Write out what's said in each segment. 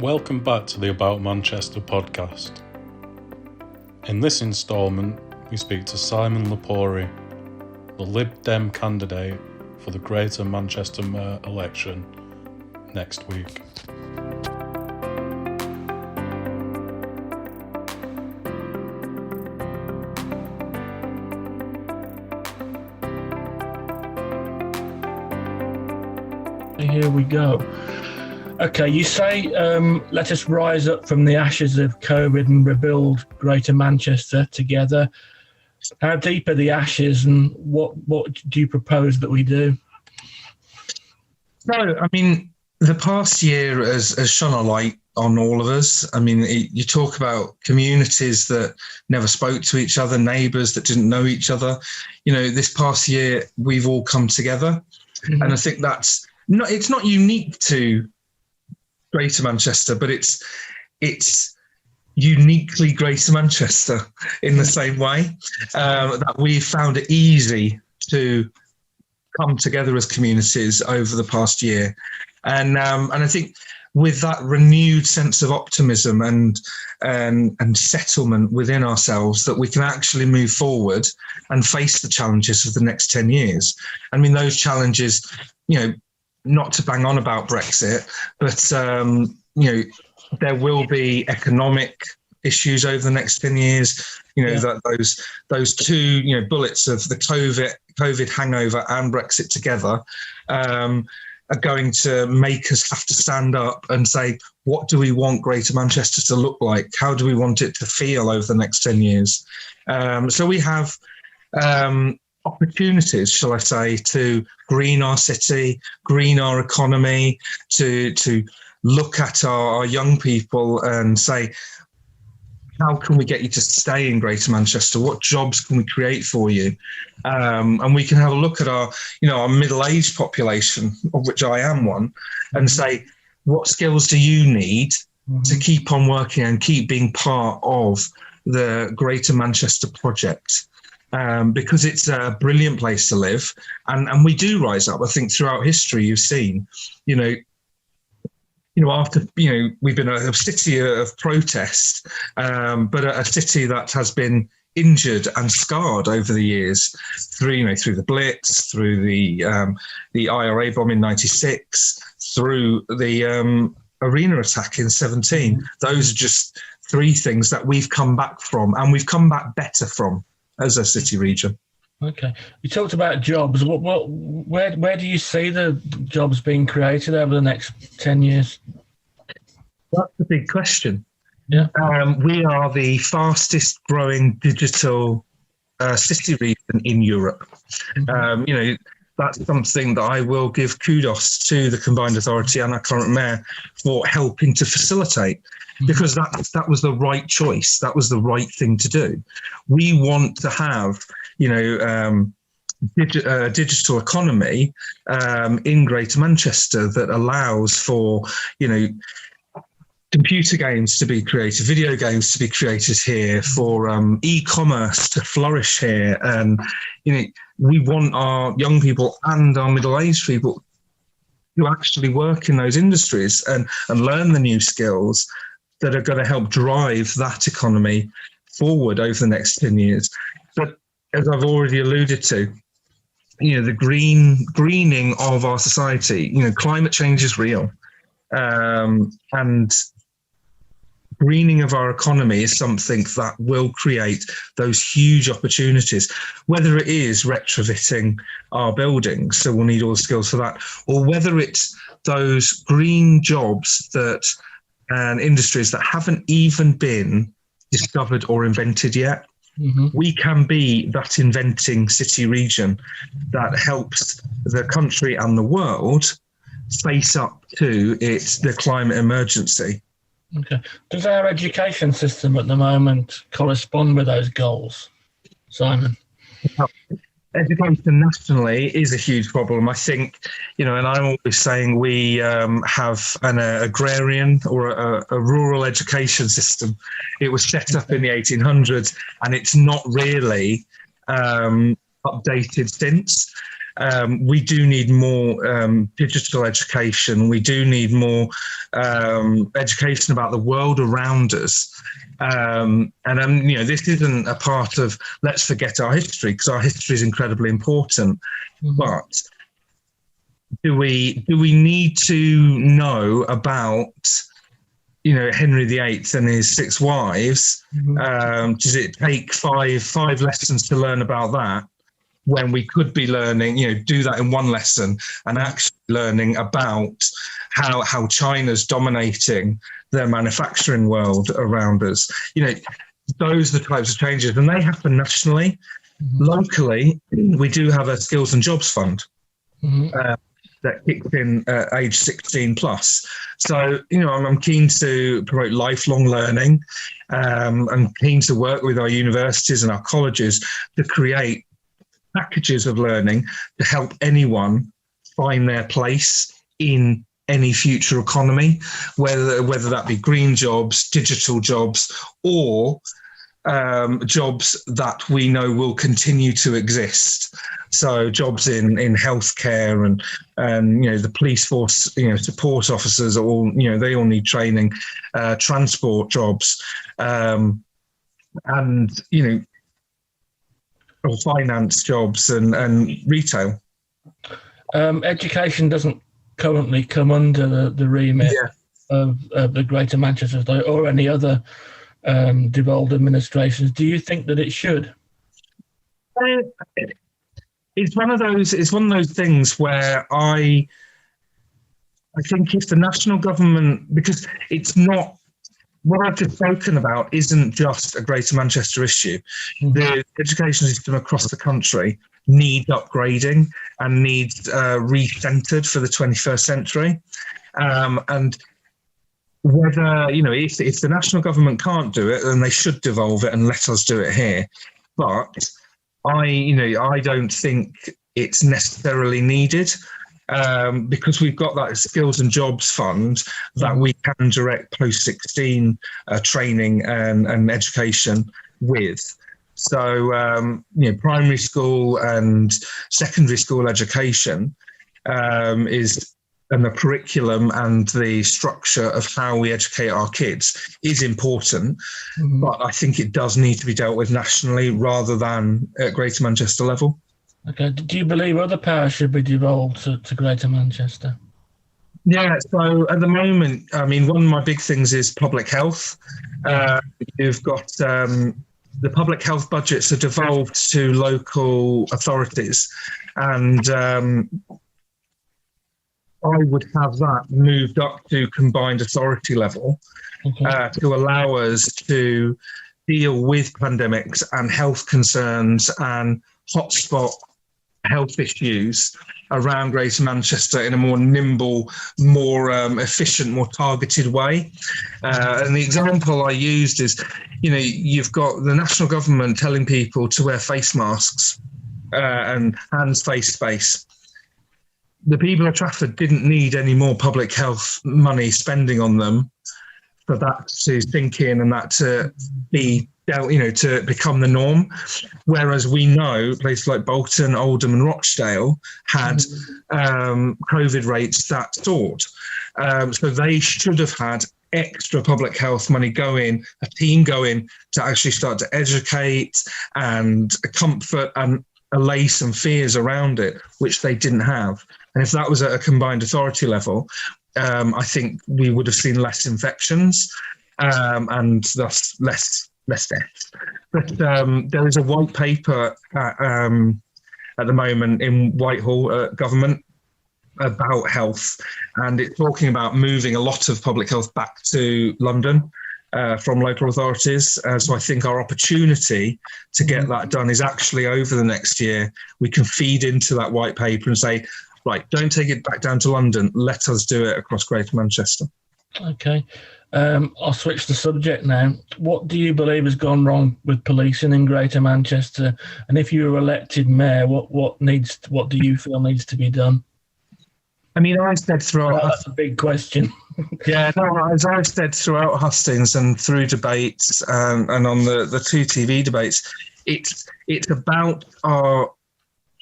Welcome back to the About Manchester podcast. In this instalment, we speak to Simon Lepori, the Lib Dem candidate for the Greater Manchester Mayor election next week. Here we go. Okay, you say, let us rise up from the ashes of COVID and rebuild Greater Manchester together. How deep are the ashes, and what do you propose that we do? No, I mean, the past year has shone a light on all of us. I mean, you talk about communities that never spoke to each other, neighbours that didn't know each other. You know, this past year, we've all come together. Mm-hmm. And I think it's not unique to Greater Manchester, but it's uniquely Greater Manchester in the same way that we've found it easy to come together as communities over the past year, and I think with that renewed sense of optimism and settlement within ourselves, that we can actually move forward and face the challenges of the next 10 years. I mean, those challenges, you know, not to bang on about Brexit, but you know, there will be economic issues over the next 10 years. You know, that those two, you know, bullets of the COVID hangover and Brexit together are going to make us have to stand up and say, what do we want Greater Manchester to look like? How do we want it to feel over the next 10 years? So we have opportunities, shall I say, to green our city, green our economy, to look at our young people and say, how can we get you to stay in Greater Manchester? What jobs can we create for you? And we can have a look at our middle-aged population, of which I am one, and say, what skills do you need to keep on working and keep being part of the Greater Manchester project? Because it's a brilliant place to live, and we do rise up. I think throughout history, you've seen, after we've been a city of protest, but a city that has been injured and scarred over the years through the Blitz, through the IRA bomb in '96, through the arena attack in '17. Those are just three things that we've come back from, and we've come back better from as a city region. Okay. You talked about jobs. Where do you see the jobs being created over the next 10 years? That's a big question. Yeah. We are the fastest growing digital city region in Europe. Mm-hmm. That's something that I will give kudos to the Combined Authority and our current mayor for helping to facilitate, because that was the right choice. That was the right thing to do. We want to have, digital economy in Greater Manchester that allows for, computer games to be created, video games to be created here, for e-commerce to flourish here. And, we want our young people and our middle-aged people to actually work in those industries and learn the new skills that are going to help drive that economy forward over the next 10 years. But as I've already alluded to, the greening of our society, climate change is real. And greening of our economy is something that will create those huge opportunities, whether it is retrofitting our buildings, so we'll need all the skills for that, or whether it's those green jobs and industries that haven't even been discovered or invented yet. Mm-hmm. We can be that inventing city region that helps the country and the world face up to the climate emergency. Okay. Does our education system at the moment correspond with those goals, Simon? Education nationally is a huge problem. I think, and I'm always saying we have an agrarian or a rural education system. It was set up in the 1800s, and it's not really updated since. We do need more digital education. We do need more education about the world around us. This isn't a part of let's forget our history, because our history is incredibly important. But do we need to know about Henry VIII and his 6 wives? Does it take five lessons to learn about that, when we could be learning, do that in one lesson and actually learning about how China's dominating their manufacturing world around us? Those are the types of changes, and they happen nationally. Locally, we do have a skills and jobs fund that kicks in at age 16 plus. So, I'm keen to promote lifelong learning. I'm keen to work with our universities and our colleges to create packages of learning to help anyone find their place in any future economy, whether that be green jobs, digital jobs, or jobs that we know will continue to exist. So jobs in healthcare and the police force, support officers, they all need training, transport jobs, or finance jobs and retail. Education doesn't currently come under the remit of the Greater Manchester or any other devolved administrations. Do you think that it should? It's one of those things where I think if the national government, because it's not, what I've just spoken about isn't just a Greater Manchester issue. The education system across the country needs upgrading and needs re-centred for the 21st century. And whether, if the national government can't do it, then they should devolve it and let us do it here. But I don't think it's necessarily needed. Because we've got that skills and jobs fund that we can direct post-16 training and education with. So, primary school and secondary school education is, and the curriculum and the structure of how we educate our kids is important, but I think it does need to be dealt with nationally rather than at Greater Manchester level. Okay. Do you believe other powers should be devolved to Greater Manchester? Yeah, so at the moment, one of my big things is public health. You've got the public health budgets are devolved to local authorities, and I would have that moved up to combined authority level to allow us to deal with pandemics and health concerns and hotspot health issues around Greater Manchester in a more nimble, more efficient, more targeted way. And the example I used is, you've got the national government telling people to wear face masks and hands, face space. The people of Trafford didn't need any more public health money spending on them for that to sink in and that to be to become the norm. Whereas we know places like Bolton, Oldham and Rochdale had COVID rates that soared. So they should have had extra public health money a team going to actually start to educate and comfort and allay some fears around it, which they didn't have. And if that was at a combined authority level, I think we would have seen less infections and thus less deaths. But there is a white paper at the moment in Whitehall government about health, and it's talking about moving a lot of public health back to London from local authorities. So I think our opportunity to get that done is actually over the next year. We can feed into that white paper and say, right, don't take it back down to London. Let us do it across Greater Manchester. Okay. I'll switch the subject now. What do you believe has gone wrong with policing in Greater Manchester? And if you were elected mayor, what do you feel needs to be done? I've said throughout... That's a big question. As I've said throughout hustings and through debates and on the two TV debates, it's about our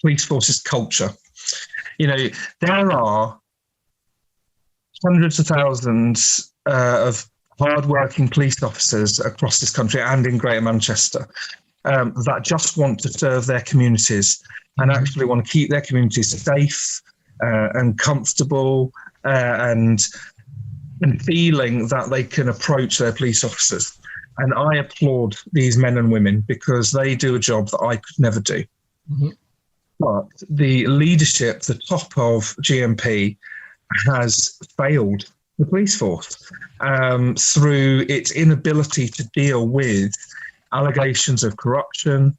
police force's culture. You know, there are hundreds of thousands of hard-working police officers across this country and in Greater Manchester that just want to serve their communities and actually want to keep their communities safe and comfortable and feeling that they can approach their police officers. And I applaud these men and women because they do a job that I could never do. Mm-hmm. But the leadership, the top of GMP, has failed the police force through its inability to deal with allegations of corruption,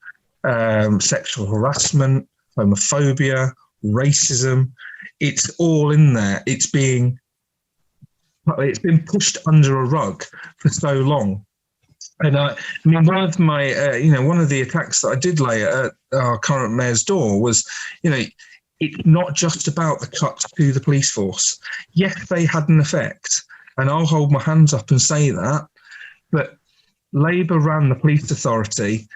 sexual harassment, homophobia, racism. It's all in there. It's been pushed under a rug for so long. And I mean, one of the attacks that I did lay at our current mayor's door was, it's not just about the cut to the police force. Yes, they had an effect, and I'll hold my hands up and say that, but Labour ran the police authority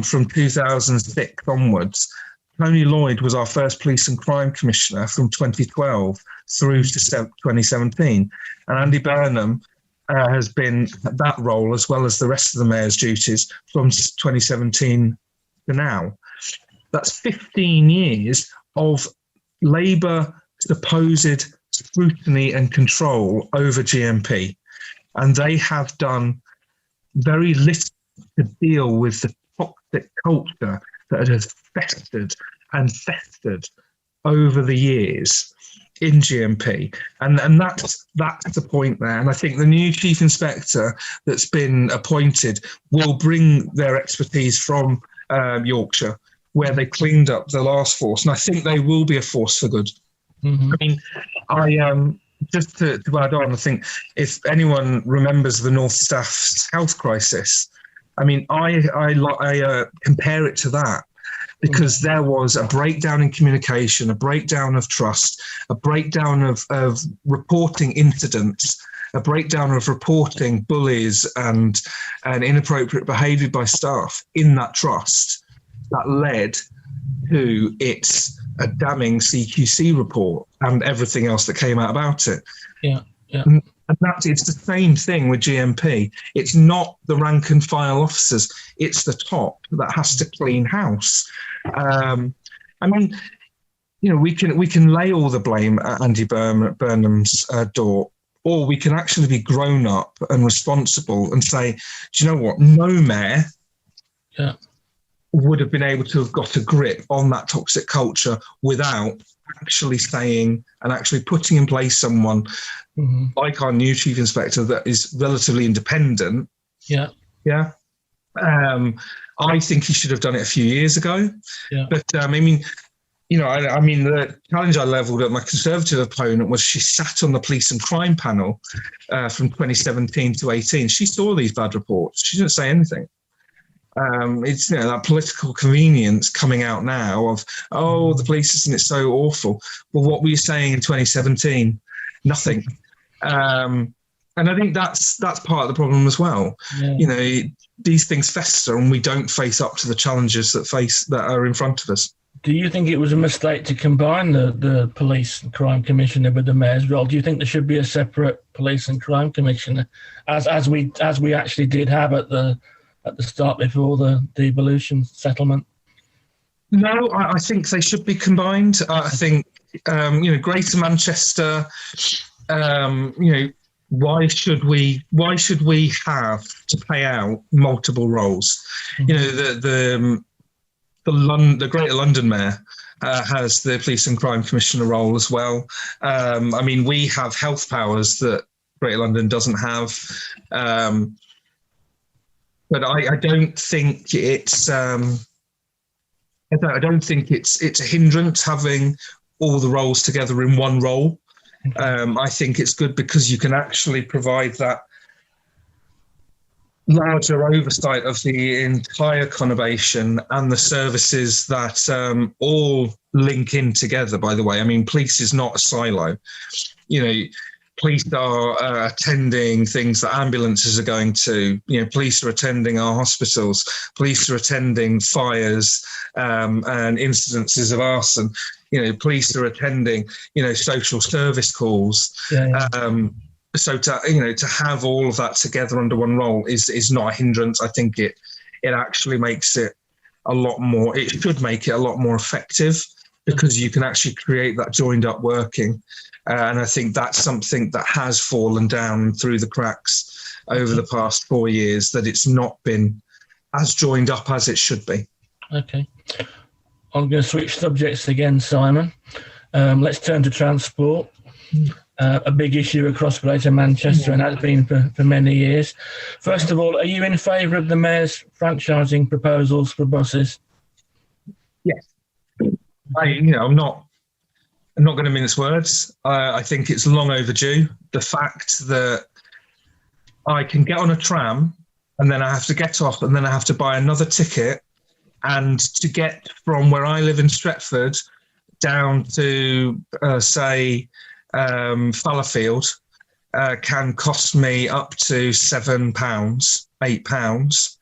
from 2006 onwards. Tony Lloyd was our first police and crime commissioner from 2012 through to 2017. And Andy Burnham has been that role as well as the rest of the mayor's duties from 2017 to now. That's 15 years of Labour supposed scrutiny and control over GMP. And they have done very little to deal with the toxic culture that has festered and festered over the years in GMP. And that's the point there. And I think the new chief inspector that's been appointed will bring their expertise from Yorkshire, where they cleaned up the last force. And I think they will be a force for good. Mm-hmm. I mean, just to add on, I think if anyone remembers the North Staff's health crisis, I mean, I compare it to that, because there was a breakdown in communication, a breakdown of trust, a breakdown of reporting incidents, a breakdown of reporting bullies and inappropriate behaviour by staff in that trust that led to a damning CQC report and everything else that came out about it. Yeah. And it's the same thing with GMP. It's not the rank and file officers, it's the top that has to clean house. I mean, we can lay all the blame at Andy Burnham's door, or we can actually be grown up and responsible and say, do you know what? No mayor would have been able to have got a grip on that toxic culture without actually saying and actually putting in place someone like our new chief inspector that is relatively independent. Yeah. I think he should have done it a few years ago. Yeah. But I mean, the challenge I levelled at my Conservative opponent was she sat on the police and crime panel from 2017 to 18. She saw these bad reports. She didn't say anything. It's that political convenience coming out now of, the police, isn't it so awful? Well, what were you saying in 2017? Nothing. And I think that's part of the problem as well. Yeah. These things fester and we don't face up to the challenges that are in front of us. Do you think it was a mistake to combine the police and crime commissioner with the mayor's role? Do you think there should be a separate police and crime commissioner, as we actually did have at the start before the devolution settlement? No, I think they should be combined. I think Greater Manchester. Why should we have to pay out multiple roles? Mm-hmm. The Greater London Mayor has the police and crime commissioner role as well. We have health powers that Greater London doesn't have. But I don't think it's I don't think it's a hindrance having all the roles together in one role. I think it's good because you can actually provide that larger oversight of the entire conurbation and the services that all link in together, by the way. I mean, police is not a silo. Police are attending things that ambulances are going to. Police are attending our hospitals. Police are attending fires and incidences of arson. Police are attending, social service calls. So to have all of that together under one role is not a hindrance. I think it actually makes it a lot more. It should make it a lot more effective, because you can actually create that joined up working. And I think that's something that has fallen down through the cracks over the past 4 years, that it's not been as joined up as it should be. Okay. I'm going to switch subjects again, Simon. Let's turn to transport. A big issue across Greater Manchester, and has been for many years. First of all, are you in favour of the Mayor's franchising proposals for buses? Yes. I'm not going to mince words. I think it's long overdue. The fact that I can get on a tram and then I have to get off and then I have to buy another ticket, and to get from where I live in Stretford down to, say, Fallowfield can cost me up to £7, £8.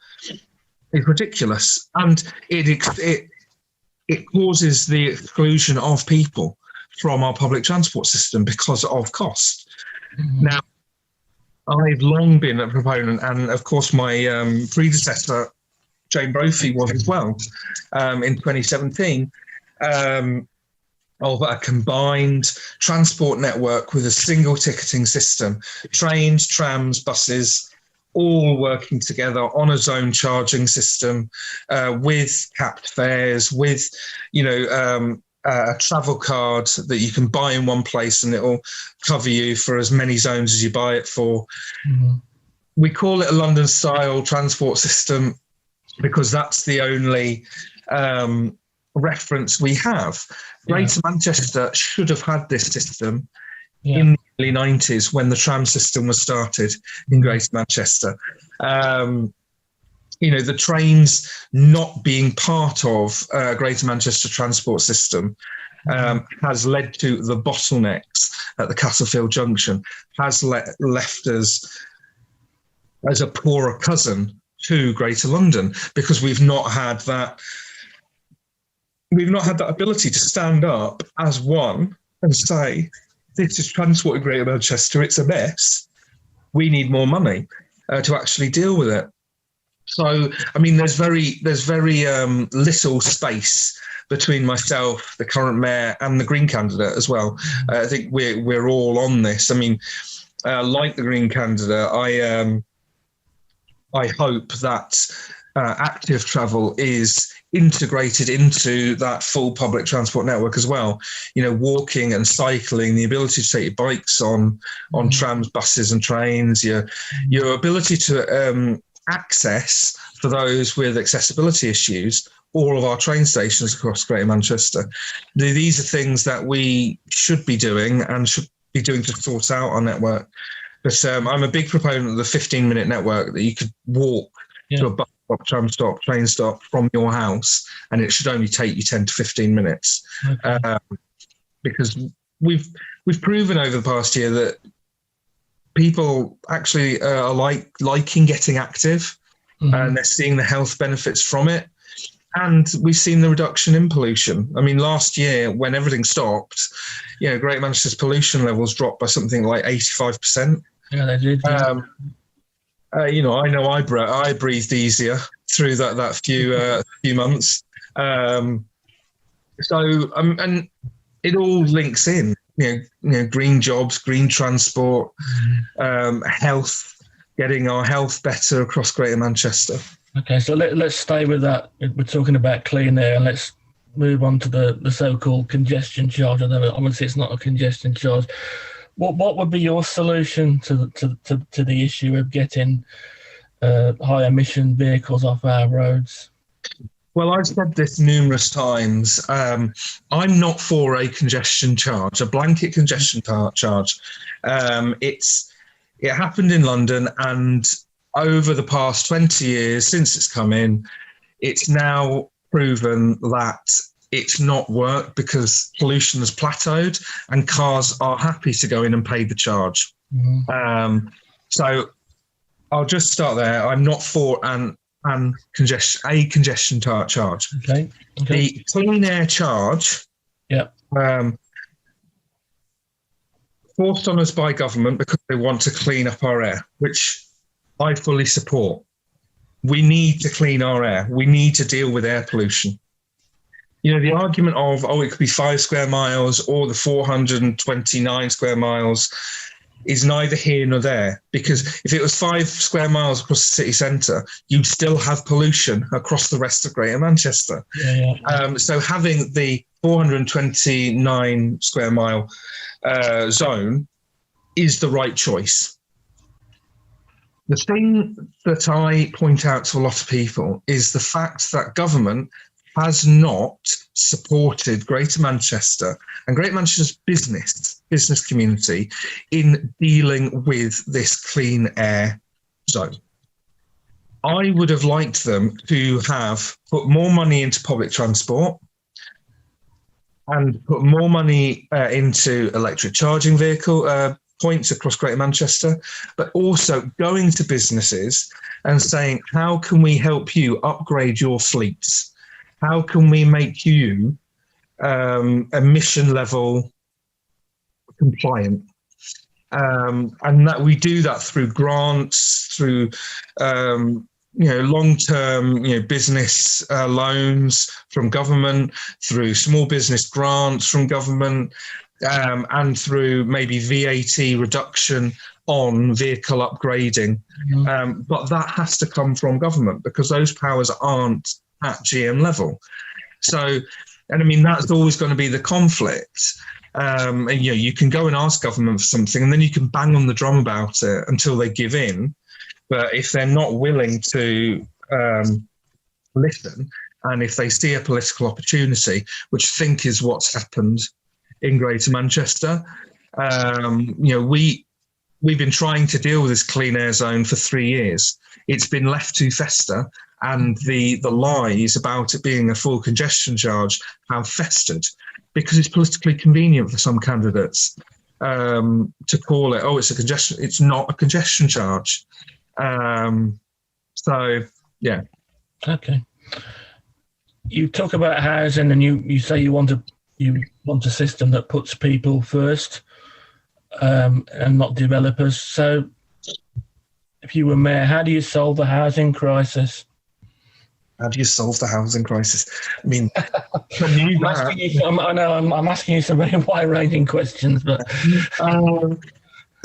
It's ridiculous. And it causes the exclusion of people from our public transport system because of cost. Mm-hmm. Now, I've long been a proponent, and of course my predecessor, Jane Brophy, was as well, in 2017, of a combined transport network with a single ticketing system, trains, trams, buses, all working together on a zone charging system, with capped fares, with, a travel card that you can buy in one place and it'll cover you for as many zones as you buy it for. Mm-hmm. We call it a London-style transport system because that's the only reference we have. Greater Manchester should have had this system in the early 90s when the tram system was started in Greater Manchester. The trains not being part of Greater Manchester transport system has led to the bottlenecks at the Castlefield Junction, has left us as a poorer cousin to Greater London, because we've not had that ability to stand up as one and say, this is transport in Greater Manchester, it's a mess, we need more money to actually deal with it. So, there's very little space between myself, the current mayor, and the Green candidate as well. I think we're all on this. Like the Green candidate, I hope that active travel is integrated into that full public transport network as well. Walking and cycling, the ability to take your bikes on trams, buses and trains, your ability to access, for those with accessibility issues, all of our train stations across Greater Manchester. These are things that we should be doing and should be doing to sort out our network. But I'm a big proponent of the 15-minute network, that you could walk to a bus stop, tram stop, train stop from your house, and it should only take you 10 to 15 minutes. Okay. Because we've proven over the past year that people actually are liking getting active, and they're seeing the health benefits from it. And we've seen the reduction in pollution. Last year, when everything stopped, Greater Manchester's pollution levels dropped by something like 85%. Yeah, they did. Yeah. I know I breathed easier through that few months. And it all links in. Green jobs, green transport, health, getting our health better across Greater Manchester. Okay, so let's stay with that. We're talking about clean air, and let's move on to the so-called congestion charge. Although obviously it's not a congestion charge. What would be your solution to the issue of getting high emission vehicles off our roads? Well, I've said this numerous times. I'm not for a congestion charge, a blanket congestion charge. It happened in London, and over the past 20 years since it's come in, it's now proven that it's not worked because pollution has plateaued and cars are happy to go in and pay the charge. So I'll just start there. I'm not for congestion charge. Okay. The clean air charge, forced on us by government because they want to clean up our air, which I fully support. We need to clean our air. We need to deal with air pollution. You know, the argument of, it could be 5 square miles or the 429 square miles is neither here nor there, because if it was 5 square miles across the city centre, you'd still have pollution across the rest of Greater Manchester. So having the 429 square mile zone is the right choice. The thing that I point out to a lot of people is the fact that government has not supported Greater Manchester and Greater Manchester's business community in dealing with this clean air zone. I would have liked them to have put more money into public transport and put more money into electric charging vehicle points across Greater Manchester, but also going to businesses and saying, how can we help you upgrade your fleets? How can we make you emission level compliant? And that we do that through grants, through long-term business loans from government, through small business grants from government, and through maybe VAT reduction on vehicle upgrading. But that has to come from government because those powers aren't at GM level. So, and I mean, that's always going to be the conflict. And, you can go and ask government for something and then you can bang on the drum about it until they give in. But if they're not willing to listen, and if they see a political opportunity, which I think is what's happened in Greater Manchester, we've been trying to deal with this clean air zone for 3 years. It's been left to fester, and the lies about it being a full congestion charge have festered because it's politically convenient for some candidates to call it, it's a congestion. It's not a congestion charge. Okay. You talk about housing, and you say you want a system that puts people first and not developers. So, if you were mayor, how do you solve the housing crisis? How do you solve the housing crisis? I mean, I'm asking you some very wide-ranging questions, but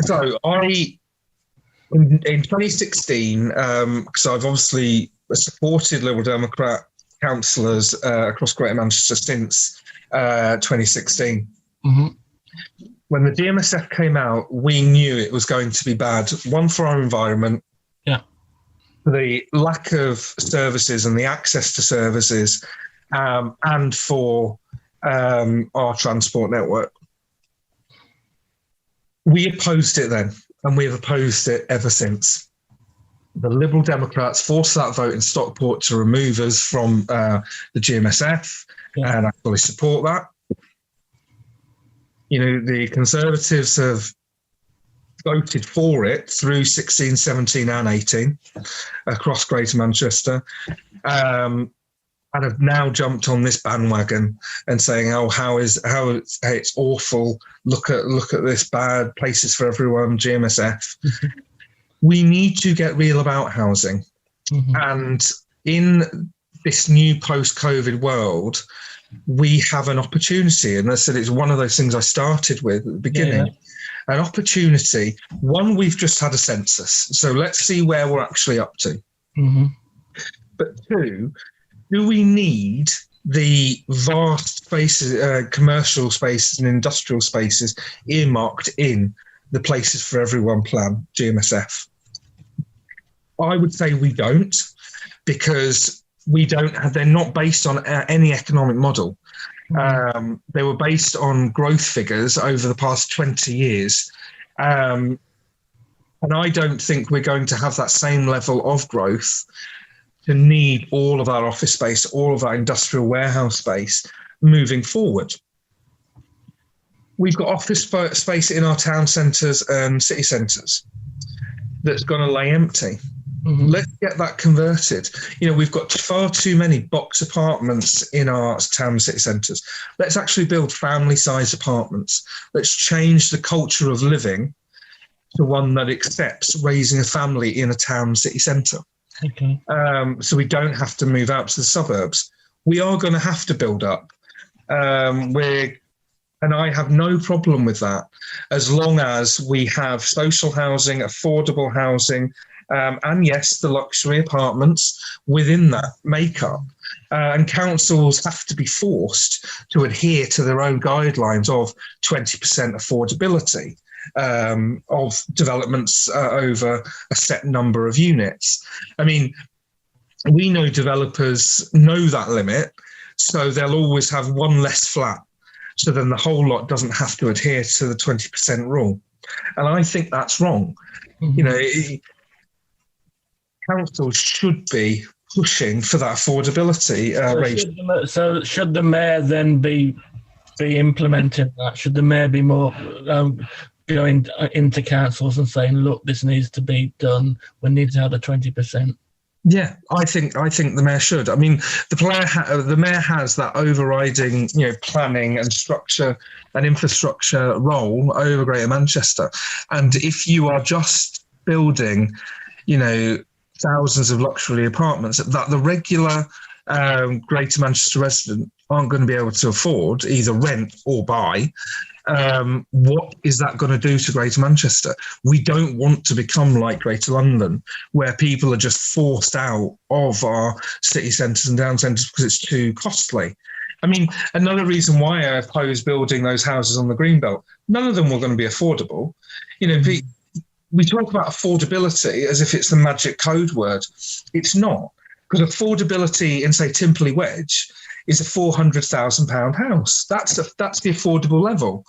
so in 2016, because I've obviously supported Liberal Democrat councillors across Greater Manchester since 2016. When the GMSF came out, we knew it was going to be bad. One, for our environment. The lack of services and the access to services, and for our transport network. We opposed it then, and we have opposed it ever since. The Liberal Democrats forced that vote in Stockport to remove us from the GMSF, and I fully support that. The Conservatives have voted for it through 16, 17 and 18 across Greater Manchester, and have now jumped on this bandwagon and saying, how it's awful, look at this bad, places for everyone, GMSF. We need to get real about housing. And in this new post-COVID world, we have an opportunity, and I said it's one of those things I started with at the beginning. An opportunity. One, we've just had a census, so let's see where we're actually up to. But two, do we need the vast spaces, commercial spaces and industrial spaces earmarked in the Places for Everyone plan, GMSF? I would say we don't, because they're not based on any economic model. They were based on growth figures over the past 20 years. And I don't think we're going to have that same level of growth to need all of our office space, all of our industrial warehouse space moving forward. We've got office space in our town centres and city centres that's going to lay empty. Mm-hmm. Let's get that converted. We've got far too many box apartments in our town city centres. Let's actually build family-sized apartments. Let's change the culture of living to one that accepts raising a family in a town city centre. Okay. So we don't have to move out to the suburbs. We are going to have to build up. And I have no problem with that, as long as we have social housing, affordable housing, and yes, the luxury apartments within that makeup. And councils have to be forced to adhere to their own guidelines of 20% affordability of developments over a set number of units. I mean, we know developers know that limit, so they'll always have one less flat. So then the whole lot doesn't have to adhere to the 20% rule. And I think that's wrong. Mm-hmm. Councils should be pushing for that affordability ratio. So should the mayor then be implementing that? Should the mayor be more going into councils and saying, look, this needs to be done. We need to have the 20%. Yeah, I think the mayor should. I mean, the mayor has that overriding, planning and structure and infrastructure role over Greater Manchester. And if you are just building, thousands of luxury apartments that the regular Greater Manchester resident aren't going to be able to afford, either rent or buy, what is that going to do to Greater Manchester? We don't want to become like Greater London, where people are just forced out of our city centres and town centres because it's too costly. I mean, another reason why I oppose building those houses on the Greenbelt, none of them were going to be affordable. We talk about affordability as if it's the magic code word. It's not, because affordability in, say, Timperley Wedge is a £400,000 house. That's the affordable level.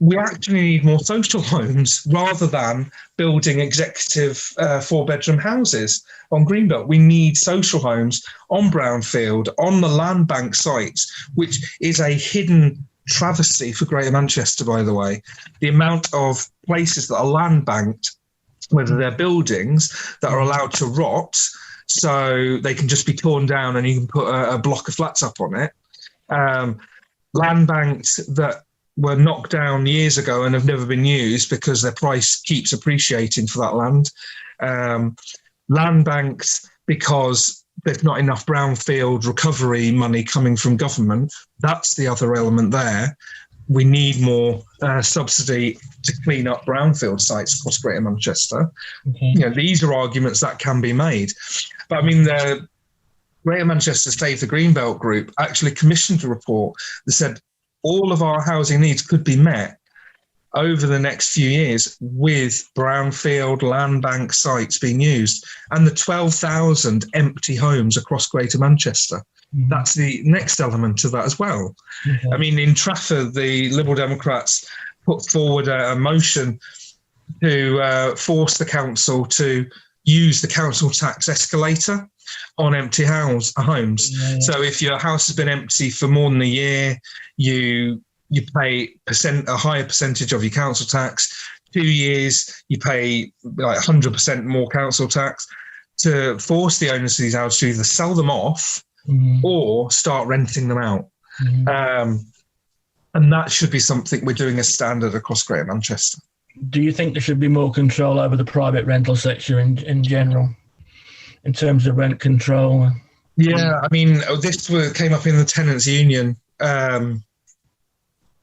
We actually need more social homes rather than building executive 4-bedroom houses on Greenbelt. We need social homes on brownfield, on the land bank sites, which is a hidden travesty for Greater Manchester, by the way. The amount of places that are land banked, whether they're buildings that are allowed to rot, so they can just be torn down and you can put a block of flats up on it. Land banked that were knocked down years ago and have never been used because their price keeps appreciating for that land. Land banked because there's not enough brownfield recovery money coming from government. That's the other element there. We need more subsidy to clean up brownfield sites across Greater Manchester. Okay. These are arguments that can be made. But I mean, the Greater Manchester Save the Greenbelt group actually commissioned a report that said all of our housing needs could be met over the next few years with brownfield land bank sites being used, and the 12,000 empty homes across Greater Manchester. Mm-hmm. That's the next element of that as well. Mm-hmm. I mean, in Trafford, the Liberal Democrats put forward a motion to force the council to use the council tax escalator on empty homes. Yeah. So if your house has been empty for more than a year, you pay a higher percentage of your council tax. 2 years, you pay like 100% more council tax, to force the owners of these houses to either sell them off or start renting them out. And that should be something we're doing as standard across Greater Manchester. Do you think there should be more control over the private rental sector in general, in terms of rent control? Yeah, I mean, this came up in the tenants' union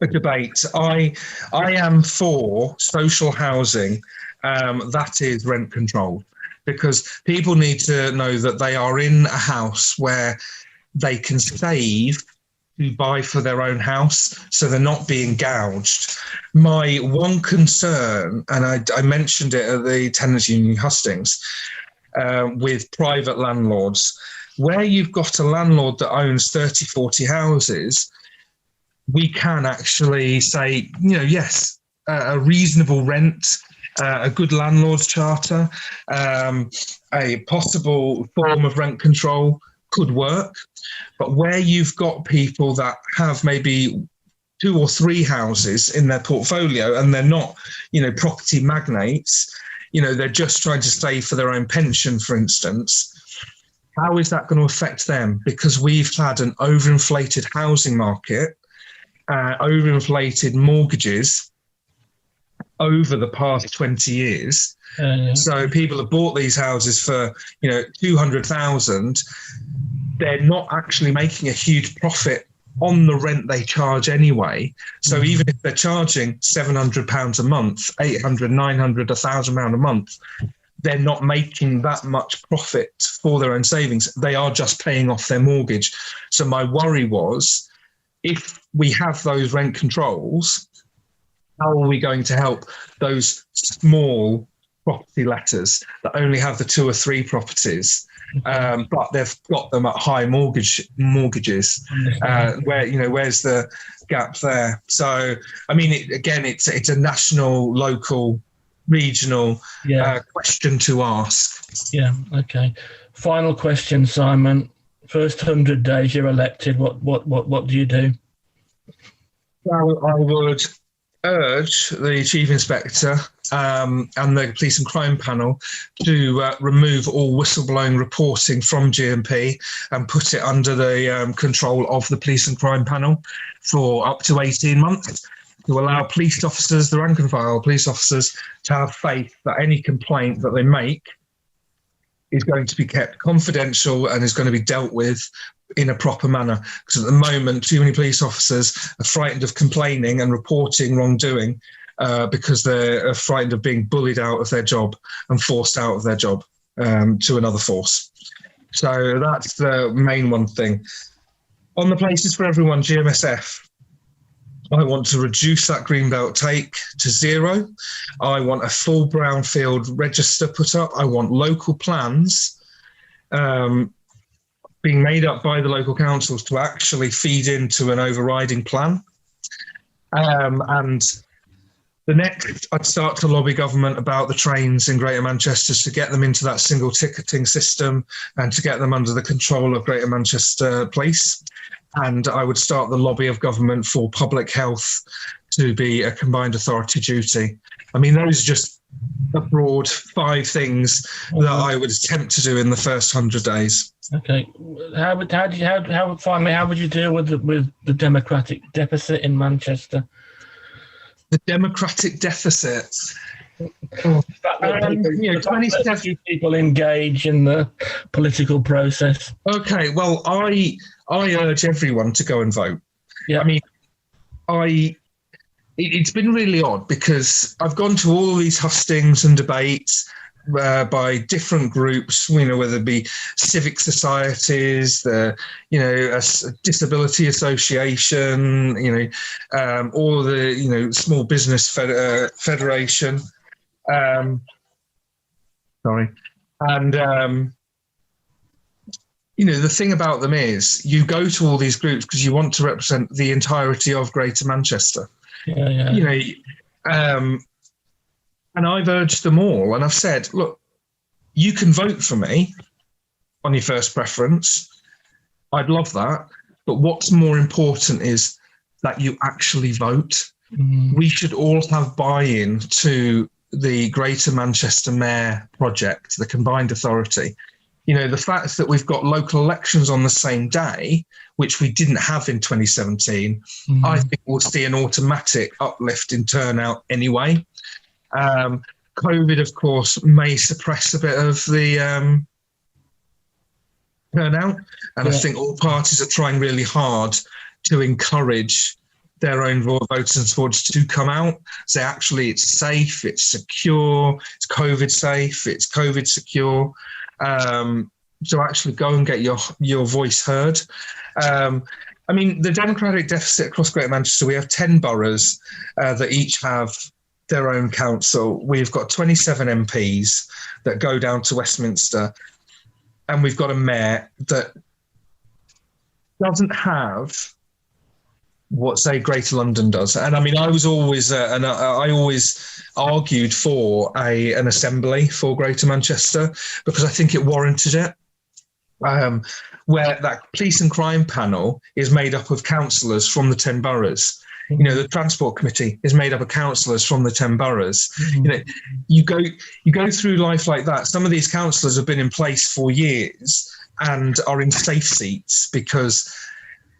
debate. I am for social housing that is rent controlled, because people need to know that they are in a house where they can save to buy for their own house, so they're not being gouged. My one concern, and I mentioned it at the tenants' union hustings, with private landlords, where you've got a landlord that owns 30, 40 houses, we can actually say, yes, a reasonable rent, a good landlord's charter, a possible form of rent control could work. But where you've got people that have maybe 2 or 3 houses in their portfolio and they're not, property magnates, they're just trying to save for their own pension, for instance, how is that going to affect them? Because we've had an overinflated housing market, overinflated mortgages over the past 20 years. Yeah. So people have bought these houses for, 200,000. They're not actually making a huge profit on the rent they charge anyway. So even if they're charging £700 a month, 800, 900, £1,000 a month, they're not making that much profit for their own savings. They are just paying off their mortgage. So my worry was, if we have those rent controls, how are we going to help those small property letters that only have the 2 or 3 properties, but they've got them at high mortgages? Where's the gap there? So, I mean, it's a national, local, regional question to ask. Yeah. Okay. Final question, Simon. First 100 days you're elected. What do you do? Well, I would urge the Chief Inspector and the Police and Crime Panel to remove all whistleblowing reporting from GMP and put it under the control of the Police and Crime Panel for up to 18 months, to allow police officers, the rank and file police officers, to have faith that any complaint that they make is going to be kept confidential and is going to be dealt with in a proper manner. Because at the moment, too many police officers are frightened of complaining and reporting wrongdoing because they're frightened of being bullied out of their job and forced out of their job to another force. So that's the main one thing. On the Places for Everyone, GMSF, I want to reduce that greenbelt take to 0. I want a full brownfield register put up. I want local plans being made up by the local councils to actually feed into an overriding plan. And the next, I'd start to lobby government about the trains in Greater Manchester to get them into that single ticketing system and to get them under the control of Greater Manchester Police. And I would start the lobby of government for public health to be a combined authority duty. I mean, those are just a broad 5 things that I would attempt to do in the first 100 days. Okay. How would you deal with the democratic deficit in Manchester? The democratic deficit. 27 people engage in the political process. Okay, well, I urge everyone to go and vote. Yeah. I mean, it's been really odd because I've gone to all these hustings and debates by different groups, whether it be civic societies, a disability association, all of the, small business federation. The thing about them is you go to all these groups because you want to represent the entirety of Greater Manchester. And I've urged them all and I've said, look, you can vote for me on your first preference. I'd love that. But what's more important is that you actually vote. We should all have buy-in to the Greater Manchester Mayor project, the combined authority. The fact that we've got local elections on the same day, which we didn't have in 2017, I think we'll see an automatic uplift in turnout anyway. COVID, of course, may suppress a bit of the turnout. And I think all parties are trying really hard to encourage their own voters and supporters to come out. Say, actually, it's safe, it's secure, it's COVID safe, it's COVID secure. So actually go and get your voice heard. The democratic deficit across Greater Manchester, we have 10 boroughs that each have their own council. We've got 27 MPs that go down to Westminster, and we've got a mayor that doesn't have what, say, Greater London does. And I was always, I always argued for an assembly for Greater Manchester because I think it warranted it. where that police and crime panel is made up of councillors from the 10 boroughs. You know, the transport committee is made up of councillors from the 10 boroughs. You know, you go through life like that. Some of these councillors have been in place for years and are in safe seats because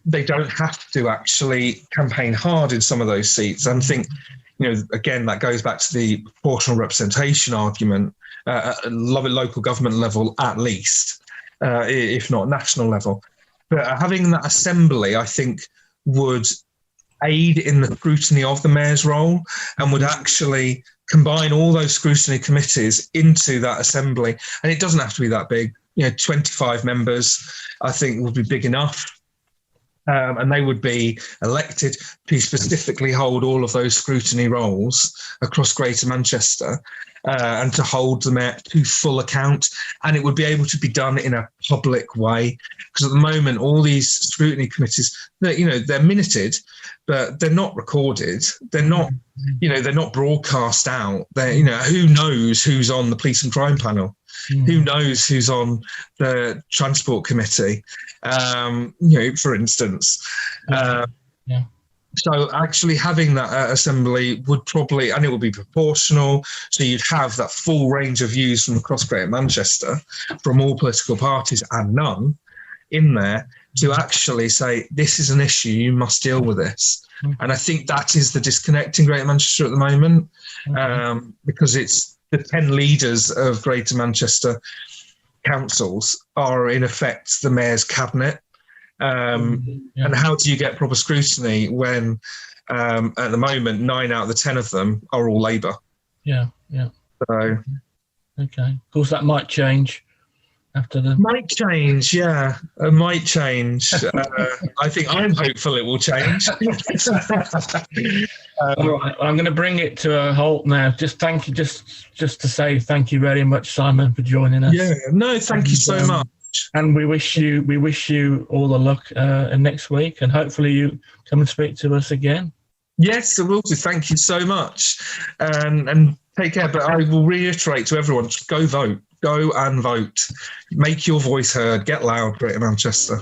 they don't have to actually campaign hard in some of those seats. And I think, you know, again, that goes back to the proportional representation argument, local government level at least, if not national level. But having that assembly, I think, would aid in the scrutiny of the mayor's role and would actually combine all those scrutiny committees into that assembly. And it doesn't have to be that big. You know, 25 members, I think, would be big enough. And they would be elected to specifically hold all of those scrutiny roles across Greater Manchester and to hold the mayor to full account. And it would be able to be done in a public way. Because at the moment, all these scrutiny committees, they're minuted, but they're not recorded. They're not, they're not broadcast out. Who knows who's on the police and crime panel? Who knows who's on the transport committee, for instance. So actually having that assembly would probably, and it would be proportional, so you'd have that full range of views from across Greater Manchester, from all political parties and none in there, to actually say, this is an issue, you must deal with this. And I think that is the disconnect in Greater Manchester at the moment, because it's the 10 leaders of Greater Manchester councils are in effect the mayor's cabinet. And how do you get proper scrutiny when at the moment 9 out of the 10 of them are all Labour? So, okay. Of course, that might change after the. Might change, yeah. It might change. I think I'm hopeful it will change. All right, I'm going to bring it to a halt now. Just thank you, just to say thank you very much, Simon, for joining us. Yeah, no, thank you so much. And we wish you all the luck next week, and hopefully you come and speak to us again. Yes, I will do. Thank you so much, and take care. But I will reiterate to everyone: just go vote, go and vote, make your voice heard, get loud, Greater Manchester.